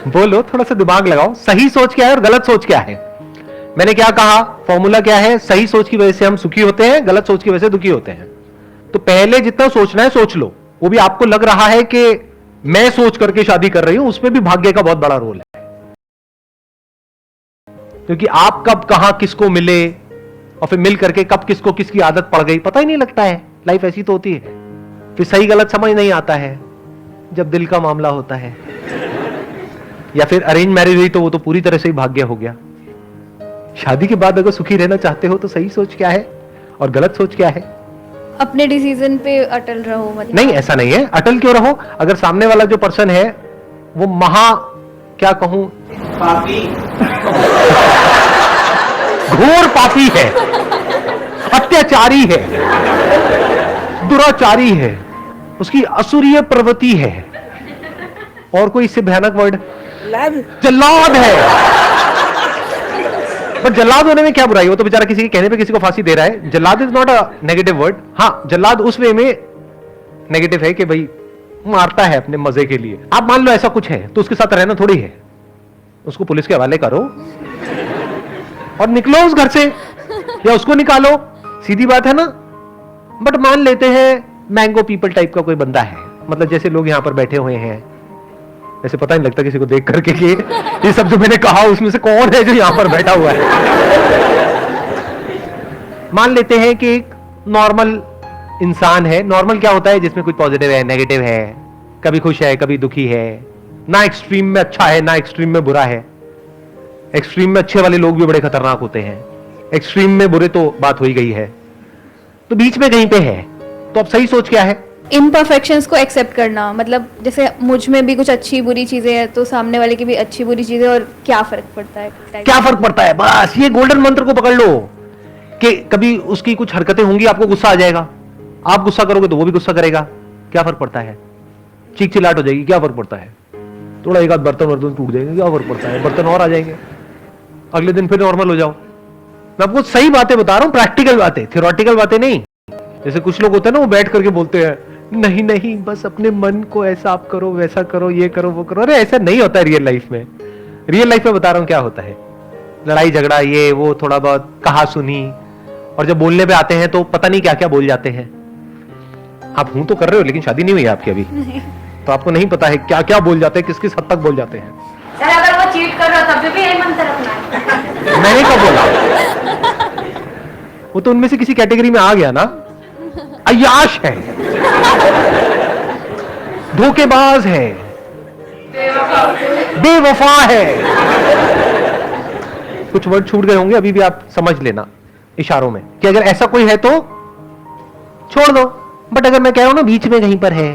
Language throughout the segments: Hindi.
बोलो, थोड़ा सा दिमाग लगाओ, सही सोच क्या है और गलत सोच क्या है। मैंने क्या कहा, फॉर्मूला क्या है, सही सोच की वजह से हम सुखी होते हैं, गलत सोच की वजह से दुखी होते हैं। तो पहले जितना सोचना है सोच लो। वो भी आपको लग रहा है कि मैं सोच करके शादी कर रही हूं, उसमें भी भाग्य का बहुत बड़ा रोल है, क्योंकि आप कब कहां किसको मिले और फिर मिल करके कब किसको किसकी आदत पड़ गई पता ही नहीं लगता है। लाइफ ऐसी तो होती है। फिर सही गलत समझ नहीं आता है जब दिल का मामला होता है। या फिर अरेंज मैरिज हुई तो वो तो पूरी तरह से ही भाग्य हो गया। शादी के बाद अगर सुखी रहना चाहते हो तो सही सोच क्या है और गलत सोच क्या है। अपने डिसीजन पे अटल रहो। मतलब नहीं, ऐसा नहीं है, अटल क्यों रहो। अगर सामने वाला जो पर्सन है वो क्या कहूं, पापी, घोर पापी है, अत्याचारी है, दुराचारी है, उसकी असुरीय प्रवृत्ति है, और कोई इससे भयानक वर्ड, जल्लाद है। पर जल्लाद होने में क्या बुराई, वो तो बेचारा किसी के कहने पे किसी को फांसी दे रहा है। Jallad is not a negative word. हाँ, जल्लाद उस वे में नेगेटिव है कि भाई मारता है अपने मजे के लिए। आप मान लो ऐसा कुछ है तो उसके साथ रहना थोड़ी है, उसको पुलिस के हवाले करो और निकलो उस घर से, या उसको निकालो, सीधी बात है ना। बट मान लेते हैं मैंगो पीपल टाइप का कोई बंदा है, मतलब जैसे लोग यहां पर बैठे हुए हैं, ऐसे पता नहीं लगता किसी को देख करके कि ये सब जो मैंने कहा उसमें से कौन है जो यहां पर बैठा हुआ है। मान लेते हैं कि एक नॉर्मल इंसान है। नॉर्मल क्या होता है, जिसमें कुछ पॉजिटिव है, नेगेटिव है, कभी खुश है, कभी दुखी है, ना एक्सट्रीम में अच्छा है ना एक्सट्रीम में बुरा है। एक्सट्रीम में अच्छे वाले लोग भी बड़े खतरनाक होते हैं, एक्सट्रीम में बुरे तो बात हो ही गई है, तो बीच में कहीं पे है। तो अब सही सोच क्या है, इम्परफेक्शंस को एक्सेप्ट करना। मतलब जैसे मुझ में भी कुछ अच्छी बुरी चीजें हैं तो सामने वाले की भी अच्छी बुरी चीजें, और क्या फर्क पड़ता है। क्या फर्क पड़ता है, बस ये गोल्डन मंत्र को पकड़ लो कि कभी उसकी कुछ हरकतें होंगी आपको गुस्सा आ जाएगा, आप गुस्सा करोगे तो वो भी गुस्सा करेगा, क्या फर्क पड़ता है। चीख चिल्लाहट हो जाएगी, क्या फर्क पड़ता है। थोड़ा एक आध बर्तन टूट जाएंगे, क्या फर्क पड़ता है, बर्तन और आ जाएंगे, अगले दिन फिर नॉर्मल हो जाओ। मैं आपको सही बातें बता रहा हूं, प्रैक्टिकल बातें, थियोरेटिकल बातें नहीं। जैसे कुछ लोग होते हैं ना, वो बैठ करके बोलते हैं नहीं नहीं बस अपने मन को ऐसा आप करो, वैसा करो, ये करो, वो करो। अरे ऐसा नहीं होता है रियल लाइफ में। रियल लाइफ में बता रहा हूं क्या होता है, लड़ाई झगड़ा, ये वो, थोड़ा बहुत कहा सुनी, और जब बोलने पे आते हैं तो पता नहीं क्या क्या बोल जाते हैं। आप हूं तो कर रहे हो लेकिन शादी नहीं हुई आपकी अभी, तो आपको नहीं पता है क्या क्या बोल जाते हैं, किस किस हद तक बोल जाते हैं। सर अगर वो चीट कर रहा तब भी यही मंत्र रखना है। मैंने कब बोला, वो तो उनमें से किसी कैटेगरी में आ गया ना। अय्याश है, धोखेबाज है, बेवफा है। कुछ वर्ड छूट गए होंगे, अभी भी आप समझ लेना इशारों में कि अगर ऐसा कोई है तो छोड़ दो। बट अगर मैं कह रहा हूं ना बीच में कहीं पर है,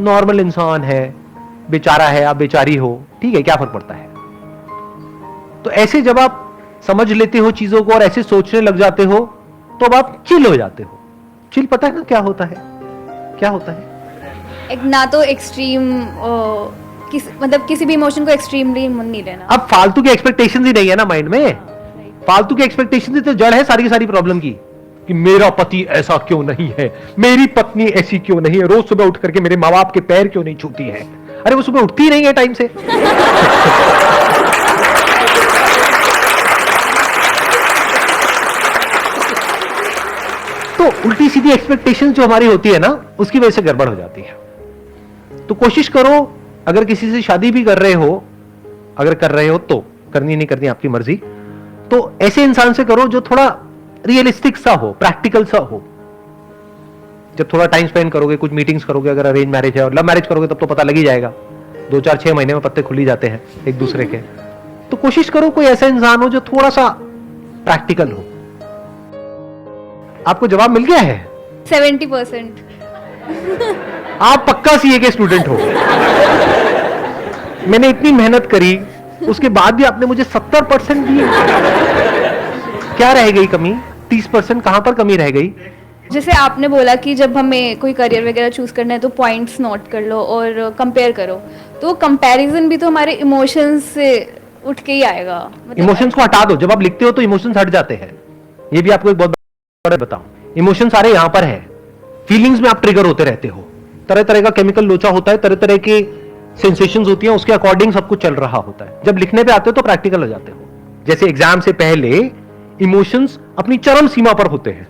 नॉर्मल इंसान है, बेचारा है, आप बेचारी हो, ठीक है, क्या फर्क पड़ता है। तो ऐसे जब आप समझ लेते हो चीजों को और ऐसे सोचने लग जाते हो तो अब आप चिल हो जाते हो। चिल पता है ना क्या होता है, क्या होता है। एक ना तो एक्सट्रीम मतलब किसी भी इमोशन को एक्सट्रीमली नहीं लेना। अब फालतू की एक्सपेक्टेशंस ही नहीं है ना माइंड में, फालतू की एक्सपेक्टेशंस ही तो जड़ है सारी की सारी प्रॉब्लम की। कि मेरा पति ऐसा क्यों नहीं है, मेरी पत्नी ऐसी क्यों नहीं है, रोज सुबह उठ करके मेरे माँ बाप के पैर क्यों नहीं छूती है। अरे वो सुबह उठती ही नहीं है टाइम से। तो उल्टी सीधी एक्सपेक्टेशंस जो हमारी होती है ना, उसकी वजह से गड़बड़ हो जाती है। तो कोशिश करो, अगर किसी से शादी भी कर रहे हो, अगर कर रहे हो तो, करनी नहीं करनी आपकी मर्जी, तो ऐसे इंसान से करो जो थोड़ा रियलिस्टिक सा हो, प्रैक्टिकल सा हो। जब थोड़ा टाइम स्पेंड करोगे, कुछ मीटिंग्स करोगे, अगर अरेंज मैरिज है, और लव मैरिज करोगे तब तो पता लग ही जाएगा, 2 4 6 महीने में पत्ते खुल ही जाते हैं एक दूसरे के। तो कोशिश करो कोई ऐसा इंसान हो जो थोड़ा सा प्रैक्टिकल हो। आपको जवाब मिल गया है 70%। आप पक्का सीए के स्टूडेंट हो। मैंने इतनी मेहनत करी, उसके बाद भी आपने मुझे 70% दिए। क्या रह गई कमी, 30% कहां पर कमी रह गई। जैसे आपने बोला कि जब हमें कोई करियर वगैरह चूज करना है तो पॉइंट्स नोट कर लो और कंपेयर करो, तो कंपैरिजन भी तो हमारे इमोशंस से उठ के ही आएगा। मतलब इमोशंस को हटा दो, जब आप लिखते हो तो इमोशंस हट जाते हैं। ये भी आपको एक बहुत बड़ा बताऊं, इमोशंस सारे यहां पर है, फीलिंग्स में आप ट्रिगर होते रहते हो, तरह तरह का केमिकल लोचा होता है, तरह तरह के सेंसेशंस होती हैं, उसके अकॉर्डिंग सब कुछ चल रहा होता है। जब लिखने पे आते हो तो प्रैक्टिकल हो जाते हो। जैसे एग्जाम से पहले इमोशंस अपनी चरम सीमा पर होते हैं,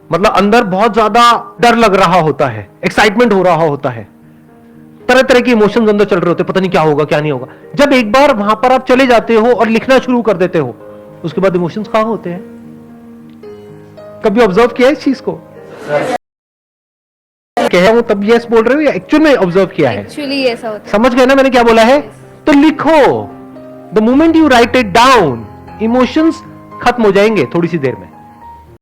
मतलब अंदर बहुत ज्यादा डर लग रहा होता है, एक्साइटमेंट हो रहा होता है, तरह तरह के इमोशंस अंदर चल रहे होते हैं, पता नहीं क्या होगा क्या नहीं होगा। जब एक बार वहां पर आप चले जाते हो और लिखना शुरू कर देते हो, उसके बाद इमोशंस कहां होते हैं? कभी ऑब्जर्व किया है इस चीज को? कह रहा हूं तब यस बोल रहे हो या एक्चुअल में ऑब्जर्व किया है? एक्चुअली ऐसा होता समझ गए ना मैंने क्या बोला है? तो लिखो, the moment you right it down, emotions खत्म हो जाएंगे थोड़ी सी देर में।